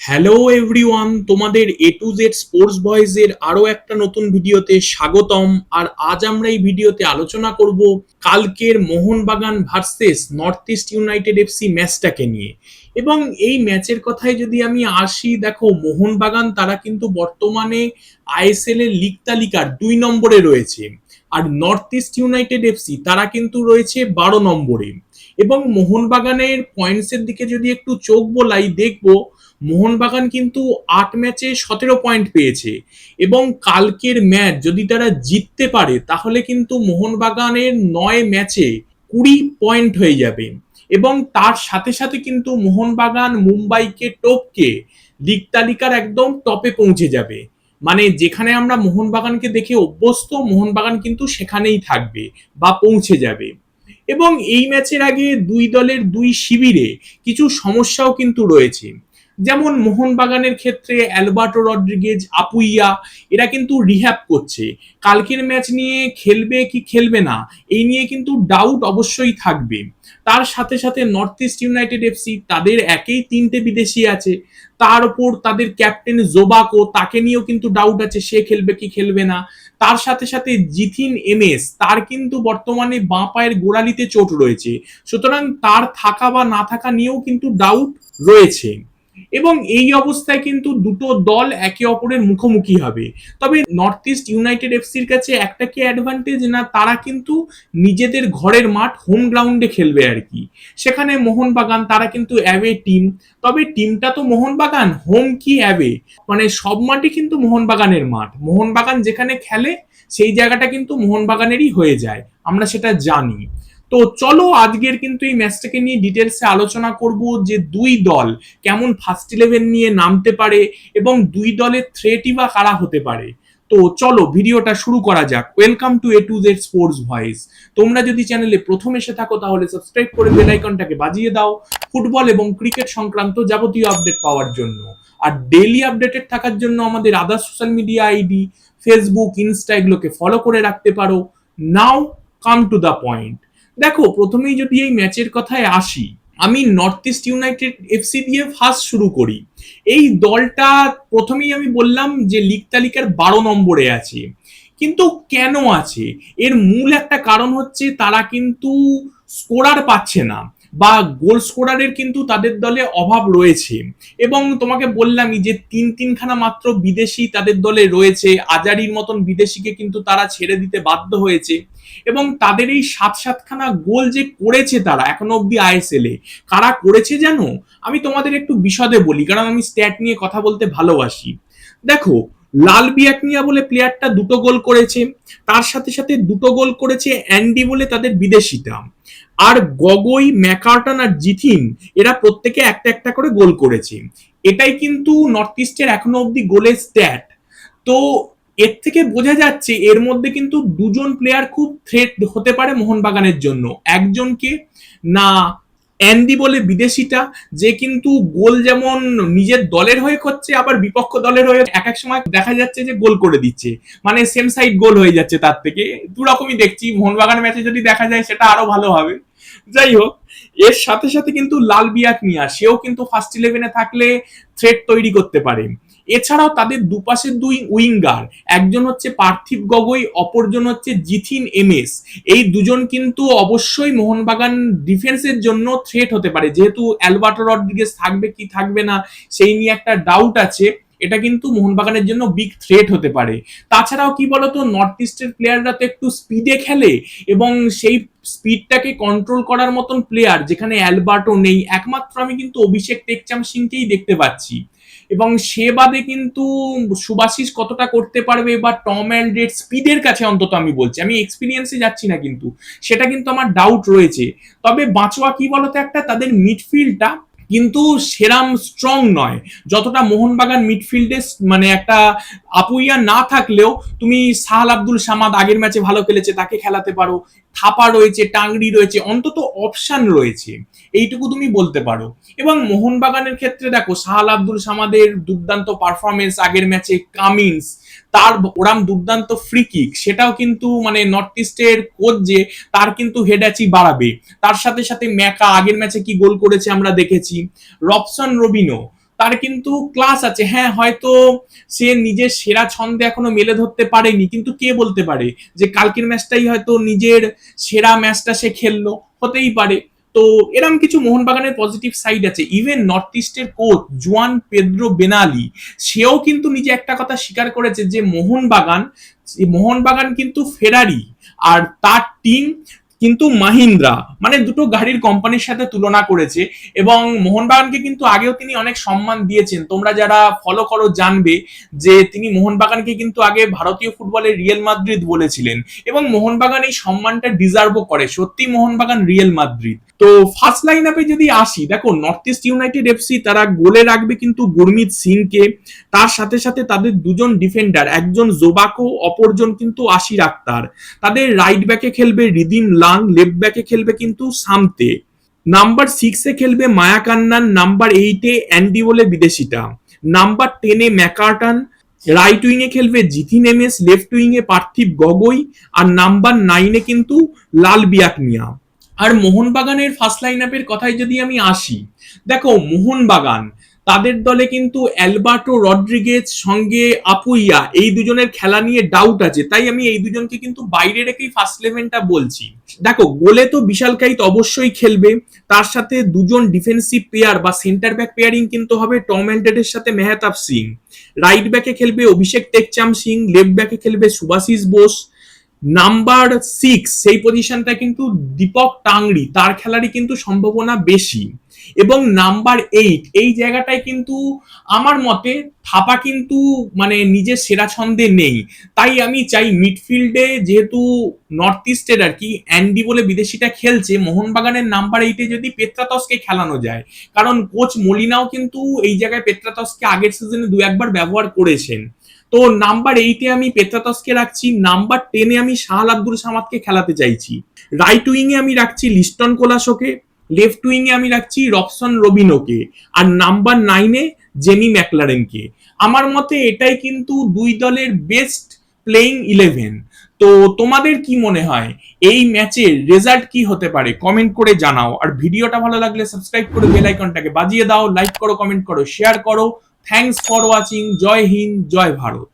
Hello everyone, তোমাদের এ to Z sports বয়েজের আরো একটা নতুন ভিডিওতে স্বাগতম। আর আজ আমরা এই ভিডিওতে আলোচনা করব কালকের Mohun Bagan versus North East United FC ম্যাচটাকে নিয়ে। এবং এই ম্যাচের কথায় যদি আমি আসি, দেখো মোহনবাগান তারা কিন্তু বর্তমানে আইএসএল এর লিগ তালিকার 2 নম্বরে রয়েছে, আর নর্থ ইস্ট ইউনাইটেড এফসি তারা কিন্তু রয়েছে 12 নম্বরে। এবং মোহনবাগানের পয়েন্টসের দিকে যদি একটু চোখ বোলাই, দেখবো মোহনবাগান কিন্তু 8 ম্যাচে 17 পয়েন্ট পেয়েছে। এবং কালকের ম্যাচ যদি তারা জিততে পারে তাহলে কিন্তু মোহনবাগানের 9 ম্যাচে 20 পয়েন্ট হয়ে যাবে। এবং তার সাথে সাথে কিন্তু মোহনবাগান মুম্বাইকে টপকে লিগ তালিকার একদম টপে পৌঁছে যাবে। মানে যেখানে আমরা মোহনবাগানকে দেখে অভ্যস্ত, মোহনবাগান কিন্তু সেখানেই থাকবে বা পৌঁছে যাবে। এবং এই ম্যাচের আগে দুই দলের দুই শিবিরে কিছু সমস্যাও কিন্তু রয়েছে। যেমন মোহনবাগানের ক্ষেত্রে অ্যালবার্টো রড্রিগেজ, আপুইয়া এরা কিন্তু রিহ্যাব করছে। কালকের ম্যাচ নিয়ে খেলবে কি খেলবে না এই নিয়ে কিন্তু ডাউট অবশ্যই থাকবে। তার সাথে সাথে নর্থ ইস্ট ইউনাইটেড এফসি তাদের একেই 3টে বিদেশি আছে, তার উপর তাদের ক্যাপ্টেন জোবাকো, তাকে নিয়েও কিন্তু ডাউট আছে সে খেলবে কি খেলবে না। তার সাথে সাথে জিথিন এমএস, তার কিন্তু বর্তমানে বাঁ পায়ের গোড়ালিতে চোট রয়েছে, সুতরাং তার থাকা বা না থাকা নিয়েও কিন্তু ডাউট রয়েছে। এবং এই অবস্থায় কিন্তু দুটো দল একে অপরের মুখোমুখি হবে। তবে নর্থ ইস্ট ইউনাইটেড এফসির কাছে একটা কি অ্যাডভান্টেজ না, তারা কিন্তু নিজেদের ঘরের মাঠ হোম গ্রাউন্ডে খেলবে আর কি। সেখানে মোহনবাগান তারা কিন্তু অ্যাওয়ে টিম, তবে টিমটা তো মোহনবাগান, হোম কি অ্যাওয়ে মানে সব মাঠই কিন্তু মোহনবাগানের মাঠ। মোহনবাগান যেখানে খেলে সেই জায়গাটা কিন্তু মোহনবাগানেরই হয়ে যায়, আমরা সেটা জানি। তো চলো আজকের কিন্তু এই ম্যাচটাকে নিয়ে ডিটেলসে আলোচনা করব যে দুই দল কেমন ফার্স্ট ইলেভেন নিয়ে নামতে পারে এবং দুই দলের থ্রেটই বা কারা হতে পারে। তো চলো ভিডিওটা শুরু করা যাক। Welcome to A to Z sports voice. তোমরা যদি চ্যানেলে প্রথম এসে থাকো তাহলে সাবস্ক্রাইব করে বেল আইকনটাকে বাজিয়ে দাও ফুটবল এবং ক্রিকেট সংক্রান্ত যাবতীয় আপডেট পাওয়ার জন্য। আর ডেইলি আপডেটেড থাকার জন্য আমাদের আদার social media ID Facebook, Insta এগুলোকে ফলো করে রাখতে পারো। নাও কাম টু দ্য পয়েন্ট। দেখো প্রথমেই যদি এই ম্যাচের কথায় আসি, আমি নর্থ ইস্ট ইউনাইটেড এফসি দিয়ে ফার্স্ট শুরু করি। এই দলটা প্রথমেই আমি বললাম যে লিগ তালিকার 12 নম্বরে আছে। কিন্তু কেন আছে, এর মূল একটা কারণ হচ্ছে তারা কিন্তু স্কোরার পাচ্ছে না, বা গোল স্কোরারের কিন্তু তাদের দলে অভাব রয়েছে। এবং তোমাকে বললামই যে তিনখানা মাত্র বিদেশি তাদের দলে রয়েছে, আজারির মতন বিদেশিকে কিন্তু তারা ছেড়ে দিতে বাধ্য হয়েছে। এবং তাদের এই 7-7খানা গোল যে করেছে তারা এখনো অব্দি আইএসএল এ, কারা করেছে জানো? আমি তোমাদের একটু বিশদে বলি, কারণ আমি স্ট্যাট নিয়ে কথা বলতে ভালোবাসি। দেখো, লাল বিয়াকনিয়া বলে প্লেয়ারটা 2টো গোল করেছে, তার সাথে সাথে 2টো গোল করেছে অ্যান্ডি বলে তাদের বিদেশিটা। আর গগৈ, ম্যাকার্টন আর জিথিন এরা প্রত্যেকে একটা একটা করে গোল করেছে। এটাই কিন্তু নর্থ ইস্টের এখনো অব্দি গোলের স্ট্যাট। তো এর থেকে বোঝা যাচ্ছে এর মধ্যে কিন্তু দুজন প্লেয়ার খুব থ্রেট হতে পারে মোহনবাগানের জন্য। একজনকে না, অ্যান্ডি বলে বিদেশিটা, যে কিন্তু গোল যেমন নিজের দলের হয়ে করছে আবার বিপক্ষ দলের হয়ে এক এক সময় দেখা যাচ্ছে যে গোল করে দিচ্ছে, মানে সেম সাইড গোল হয়ে যাচ্ছে। তার থেকে দুরকমই দেখছি, মোহনবাগান ম্যাচে যদি দেখা যায় সেটা আরো ভালো হবে। যাই হোক, এর সাথে সাথে কিন্তু লাল বিয়াকনিয়া সেও কিন্তু ফার্স্ট ইলেভেনে থাকলে থ্রেট তৈরি করতে পারে। এছাড়াও তাদের দুপাশের দুই উইঙ্গার, একজন হচ্ছে পার্থিব গগৈ, অপরজন হচ্ছে জিথিন এমএস। এই দুজন কিন্তু অবশ্যই মোহনবাগান ডিফেন্সের জন্য থ্রেট হতে পারে, যেহেতু অ্যালবার্টো রড্রিগেজ থাকবে কি থাকবে না সেই নিয়ে একটা ডাউট আছে। এটা কিন্তু মোহনবাগানের জন্য বিগ থ্রেট হতে পারে। তাছাড়াও কি বলতো, নর্থ ইস্টের প্লেয়াররা তো একটু স্পিডে খেলে, এবং সেই স্পিডটাকে কন্ট্রোল করার মতন প্লেয়ার যেখানে অ্যালবার্টো নেই, একমাত্র আমি কিন্তু অভিষেক টেকচাম সিংকেই দেখতে পাচ্ছি। এবং সে বাদে কিন্তু সুভাশিস কতটা করতে পারবে, বা টম অ্যান্ড্রেড স্পিডের কাছে অন্তত আমি বলছি, আমি এক্সপিরিয়েন্সে যাচ্ছি না কিন্তু, সেটা কিন্তু আমার ডাউট রয়েছে। তবে বাঁচোয়া কি বলতো, একটা তাদের মিডফিল্ডটা কিন্তু সেরাম স্ট্রং নয় যতটা মোহনবাগান মিডফিল্ডে। মানে একটা আপুইয়া না থাকলেও তুমি সাহাল আব্দুল সামাদ আগের ম্যাচে ভালো খেলেছে, তাকে খেলাতে পারো। থাপা রয়েছে, টাংরি রয়েছে, অন্তত অপশন রয়েছে, এইটুকু তুমি বলতে পারো। এবং মোহনবাগানের ক্ষেত্রে দেখো, সাহাল আব্দুল সামাদের দুর্দান্ত পারফরমেন্স আগের ম্যাচে, কামিন্স তার ওরাম দুর্দান্ত ফ্রি কিক, সেটাও কিন্তু মানে নর্থ ইস্টের কোচ যে তার কিন্তু হেডাচি বাড়াবে। তার সাথে সাথে ম্যাকা আগের ম্যাচে কি গোল করেছে আমরা দেখেছি, রবসন রবিনো, তার কিন্তু ক্লাস আছে। হ্যাঁ, হয়তো সে নিজের সেরা ছন্দে এখনো মেলে ধরতে পারেনি, কিন্তু কে বলতে পারে যে কালকের ম্যাচটাই হয়তো নিজের সেরা ম্যাচটা সে খেললো, হতেই পারে। তো এরকম কিছু মোহনবাগানের পজিটিভ সাইড আছে। ইভেন নর্থ ইস্টের কোচ জুয়ান পেদ্রো বেনালি, সেও কিন্তু নিজে একটা কথা স্বীকার করেছে যে মোহনবাগান কিন্তু ফেরারি আর তার টিম কিন্তু মাহিন্দ্রা, মানে দুটো গাড়ির কোম্পানির সাথে তুলনা করেছে। এবং মোহনবাগানকে কিন্তু আগেও তিনি অনেক সম্মান দিয়েছেন, তোমরা যারা ফলো করো জানবে যে তিনি মোহনবাগানকে কিন্তু আগে ভারতীয় ফুটবলের রিয়েল মাদ্রিদ বলেছিলেন, এবং মোহনবাগান এই সম্মানটা ডিজার্ভও করে। সত্যি মোহনবাগান রিয়েল মাদ্রিদ। তো ফার্স্ট লাইন আপে যদি আসি, দেখো নর্থ ইস্ট ইউনাইটেড এফসি তারা গোলে রাখবে কিন্তু গুরমিত সিংকে, তার সাথে সাথে তাদের দুজন ডিফেন্ডার, একজন জোবাকো, অপরজন কিন্তু আশির আক্তার। তাদের রাইট ব্যাকে খেলবে রিদিম লাং, লেফট ব্যাকে খেলবে কিন্তু সামতে, নাম্বার 6 এ খেলবে মায়াকান্নান, নাম্বার 8 এ অ্যান্ডি বলে বিদেশিটা, নাম্বার 10 এ ম্যাকার্টন, রাইট উইং এ খেলবে জিথিন এমএস, লেফট উইং এ পার্থিব গগৈ, আর নাম্বার 9 এ কিন্তু লাল বিয়াকনিয়া। আর মোহনবাগানের ফার্স্ট লাইন আপের কথায় যদি আমি আসি, দেখো মোহনবাগান তাদের দলে কিন্তু অ্যালবার্টো রড্রিগেজ সঙ্গে আপুইয়া, এই দুজনের খেলা নিয়ে ডাউট আছে, তাই আমি এই দুজনকে কিন্তু বাইরে রেখেই ফার্স্ট ইলেভেনটা বলছি। দেখো গোলে তো বিশাল কাইত অবশ্যই খেলবে, তার সাথে দুজন ডিফেন্সিভ প্লেয়ার বা সেন্টার ব্যাক পেয়ারিং কিন্তু হবে টম অ্যান্ডেডের সাথে মেহতাব সিং। রাইট ব্যাকে খেলবে অভিষেক টেকচাম সিং, লেফট ব্যাকে খেলবে সুভাশিস বোস। নাম্বার 6 সেই পজিশনটা কিন্তু দীপক টাংরি, তার খেলারই কিন্তু সম্ভাবনা বেশি। এবং নাম্বার 8 এই জায়গাটায় কিন্তু আমার মতে থাপা কিন্তু মানে নিজের সেরা ছন্দে নেই, তাই আমি চাই মিডফিল্ডে, যেহেতু নর্থ ইস্টের আর কি অ্যান্ডি বলে বিদেশিটা খেলছে, মোহনবাগানের নাম্বার 8-এ যদি পেত্রাতসকে খেলানো যায়, কারণ কোচ মলিনাও কিন্তু এই জায়গায় পেত্রাতসকে আগের সিজনে 2-1 বার ব্যবহার করেছেন। তো নাম্বার 8-এ আমি পেত্রাতসকে রাখছি, নাম্বার 10-এ আমি শাহাল আব্দুল সামাদকে খেলাতে চাইছি, রাইট উইং এ আমি রাখছি লিস্টন কোলাসোকে, লেফট উইং এ আমি রাখছি রবসন রবিনোকে, আর নাম্বার 9-এ জেমি ম্যাকলারেনকে। আমার মতে এটাই কিন্তু দুই দলের বেস্ট প্লেইং 11। তো তোমাদের কি মনে হয় এই ম্যাচের রেজাল্ট কি হতে পারে? কমেন্ট করে জানাও। আর ভিডিওটা ভালো লাগলে সাবস্ক্রাইব করে বেল আইকনটাকে বাজিয়ে দাও, লাইক করো, কমেন্ট করো, শেয়ার করো। Thanks for watching. জয় হিন্দ, জয় ভারত।